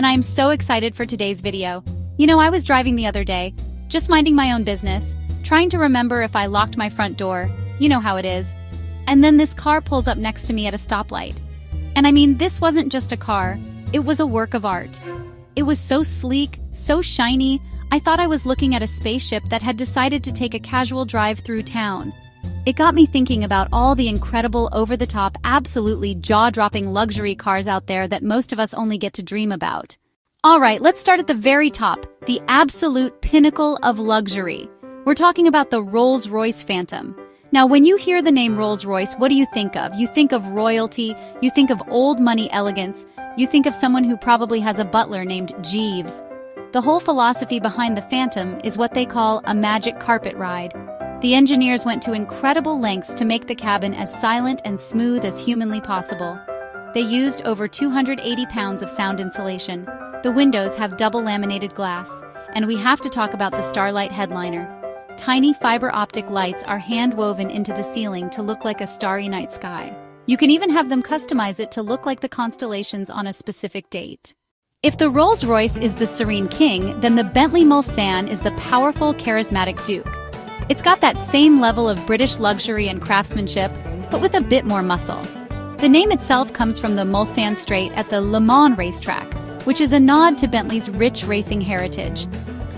and I am so excited for today's video. I was driving the other day, just minding my own business, trying to remember if I locked my front door, you know how it is. And then this car pulls up next to me at a stoplight. And this wasn't just a car, it was a work of art. It was so sleek, so shiny, I thought I was looking at a spaceship that had decided to take a casual drive through town. It got me thinking about all the incredible, over-the-top, absolutely jaw-dropping luxury cars out there that most of us only get to dream about. Alright, let's start at the very top, the absolute pinnacle of luxury. We're talking about the Rolls-Royce Phantom. Now, when you hear the name Rolls-Royce, what do you think of? You think of royalty, you think of old money elegance, you think of someone who probably has a butler named Jeeves. The whole philosophy behind the Phantom is what they call a magic carpet ride. The engineers went to incredible lengths to make the cabin as silent and smooth as humanly possible. They used over 280 pounds of sound insulation. The windows have double laminated glass, and we have to talk about the Starlight headliner. Tiny fiber optic lights are hand-woven into the ceiling to look like a starry night sky. You can even have them customize it to look like the constellations on a specific date. If the Rolls-Royce is the serene king, then the Bentley Mulsanne is the powerful, charismatic duke. It's got that same level of British luxury and craftsmanship, but with a bit more muscle. The name itself comes from the Mulsanne Straight at the Le Mans racetrack, which is a nod to Bentley's rich racing heritage.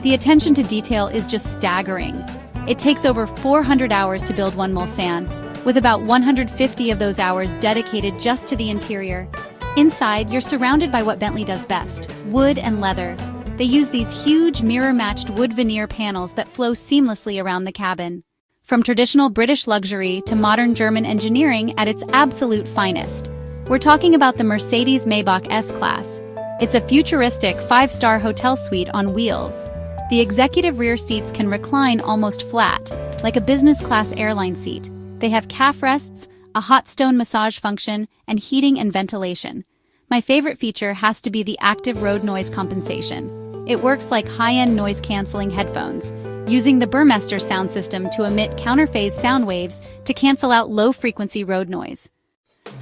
The attention to detail is just staggering. It takes over 400 hours to build one Mulsanne, with about 150 of those hours dedicated just to the interior. Inside, you're surrounded by what Bentley does best, wood and leather. They use these huge mirror-matched wood veneer panels that flow seamlessly around the cabin. From traditional British luxury to modern German engineering at its absolute finest. We're talking about the Mercedes-Maybach S-Class. It's a futuristic 5-star hotel suite on wheels. The executive rear seats can recline almost flat, like a business-class airline seat. They have calf rests, a hot stone massage function, and heating and ventilation. My favorite feature has to be the active road noise compensation. It works like high-end noise-canceling headphones, using the Burmester sound system to emit counterphase sound waves to cancel out low-frequency road noise.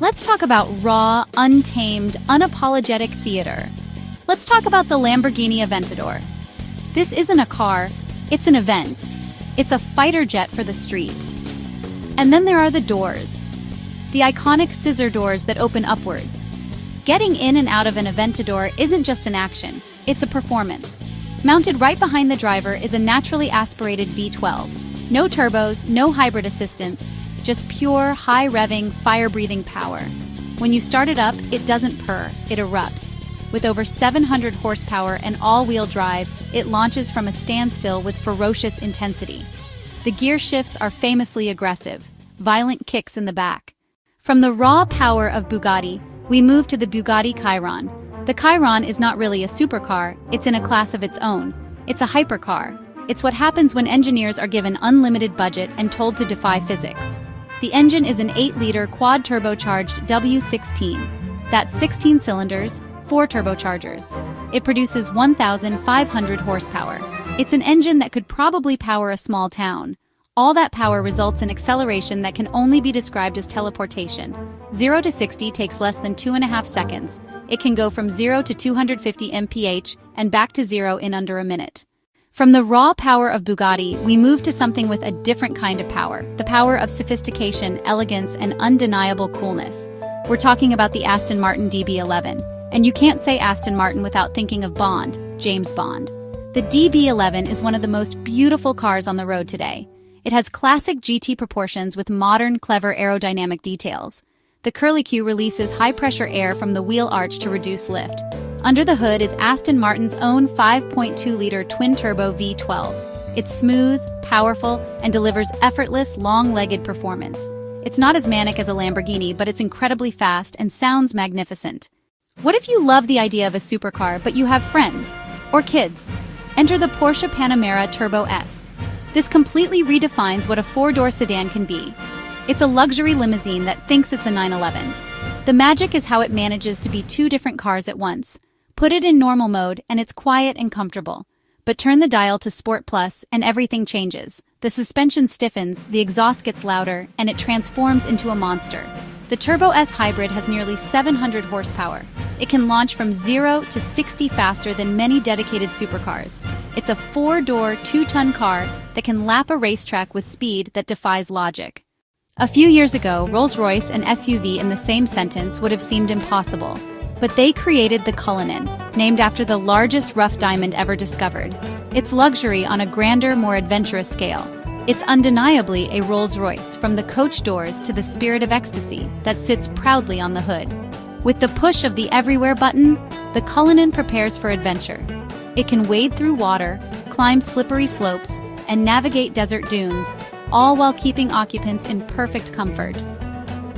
Let's talk about raw, untamed, unapologetic theater. Let's talk about the Lamborghini Aventador. This isn't a car, it's an event. It's a fighter jet for the street. And then there are the doors. The iconic scissor doors that open upwards. Getting in and out of an Aventador isn't just an action, it's a performance. Mounted right behind the driver is a naturally aspirated V12. No turbos, no hybrid assistance, just pure, high-revving, fire-breathing power. When you start it up, it doesn't purr, it erupts. With over 700 horsepower and all-wheel drive, it launches from a standstill with ferocious intensity. The gear shifts are famously aggressive, violent kicks in the back. From the raw power of Bugatti, we move to the Bugatti Chiron. The Chiron is not really a supercar, it's in a class of its own. It's a hypercar. It's what happens when engineers are given unlimited budget and told to defy physics. The engine is an 8-liter quad-turbocharged W16. That's 16 cylinders, 4 turbochargers. It produces 1,500 horsepower. It's an engine that could probably power a small town. All that power results in acceleration that can only be described as teleportation. 0 to 60 takes less than 2.5 seconds. It can go from 0 to 250 mph and back to 0 in under a minute. From the raw power of Bugatti, we move to something with a different kind of power, the power of sophistication, elegance, and undeniable coolness. We're talking about the Aston Martin DB11. And you can't say Aston Martin without thinking of Bond, James Bond. The DB11 is one of the most beautiful cars on the road today. It has classic GT proportions with modern, clever aerodynamic details. The curlicue releases high-pressure air from the wheel arch to reduce lift. Under the hood is Aston Martin's own 5.2-liter twin-turbo V12. It's smooth, powerful, and delivers effortless, long-legged performance. It's not as manic as a Lamborghini, but it's incredibly fast and sounds magnificent. What if you love the idea of a supercar, but you have friends or kids? Enter the Porsche Panamera Turbo S. This completely redefines what a 4-door sedan can be. It's a luxury limousine that thinks it's a 911. The magic is how it manages to be 2 different cars at once. Put it in normal mode and it's quiet and comfortable. But turn the dial to Sport Plus and everything changes. The suspension stiffens, the exhaust gets louder, and it transforms into a monster. The Turbo S Hybrid has nearly 700 horsepower. It can launch from 0 to 60 faster than many dedicated supercars. It's a 4-door, 2-ton car that can lap a racetrack with speed that defies logic. A few years ago, Rolls-Royce and SUV in the same sentence would have seemed impossible. But they created the Cullinan, named after the largest rough diamond ever discovered. It's luxury on a grander, more adventurous scale. It's undeniably a Rolls-Royce, from the coach doors to the spirit of ecstasy that sits proudly on the hood. With the push of the Everywhere button, the Cullinan prepares for adventure. It can wade through water, climb slippery slopes, and navigate desert dunes, all while keeping occupants in perfect comfort.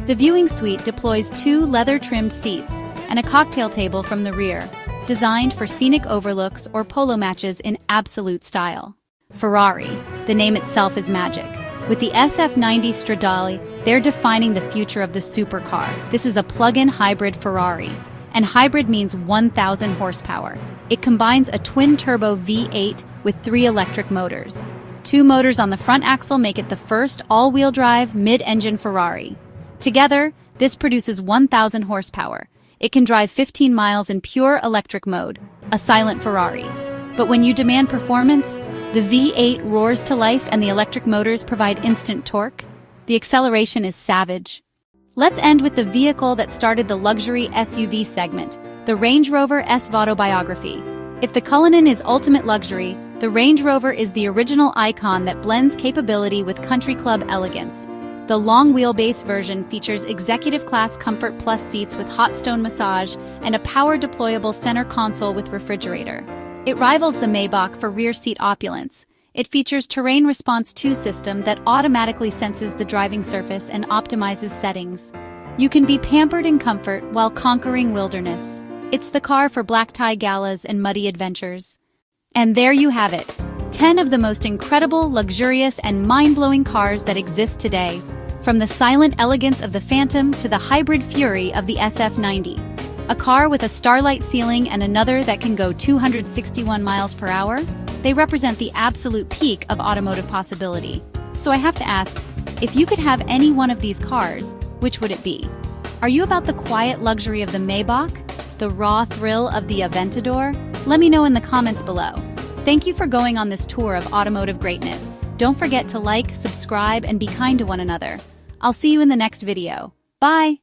The viewing suite deploys 2 leather-trimmed seats and a cocktail table from the rear, designed for scenic overlooks or polo matches in absolute style. Ferrari, the name itself is magic. With the SF90 Stradale, they're defining the future of the supercar. This is a plug-in hybrid Ferrari, and hybrid means 1,000 horsepower. It combines a twin-turbo V8 with 3 electric motors. 2 motors on the front axle make it the first all-wheel drive mid-engine Ferrari. Together, this produces 1,000 horsepower. It can drive 15 miles in pure electric mode, a silent Ferrari. But when you demand performance, the V8 roars to life and the electric motors provide instant torque. The acceleration is savage. Let's end with the vehicle that started the luxury SUV segment, the Range Rover S Autobiography. If the Cullinan is ultimate luxury, the Range Rover is the original icon that blends capability with country club elegance. The long wheelbase version features executive-class Comfort Plus seats with hot stone massage and a power-deployable center console with refrigerator. It rivals the Maybach for rear seat opulence. It features Terrain Response 2 system that automatically senses the driving surface and optimizes settings. You can be pampered in comfort while conquering wilderness. It's the car for black tie galas and muddy adventures. And there you have it, 10 of the most incredible, luxurious, and mind-blowing cars that exist today. From the silent elegance of the Phantom to the hybrid fury of the SF90. A car with a starlight ceiling and another that can go 261 miles per hour, they represent the absolute peak of automotive possibility. So I have to ask, if you could have any one of these cars, which would it be? Are you about the quiet luxury of the Maybach? The raw thrill of the Aventador? Let me know in the comments below. Thank you for going on this tour of automotive greatness. Don't forget to like, subscribe, and be kind to one another. I'll see you in the next video. Bye!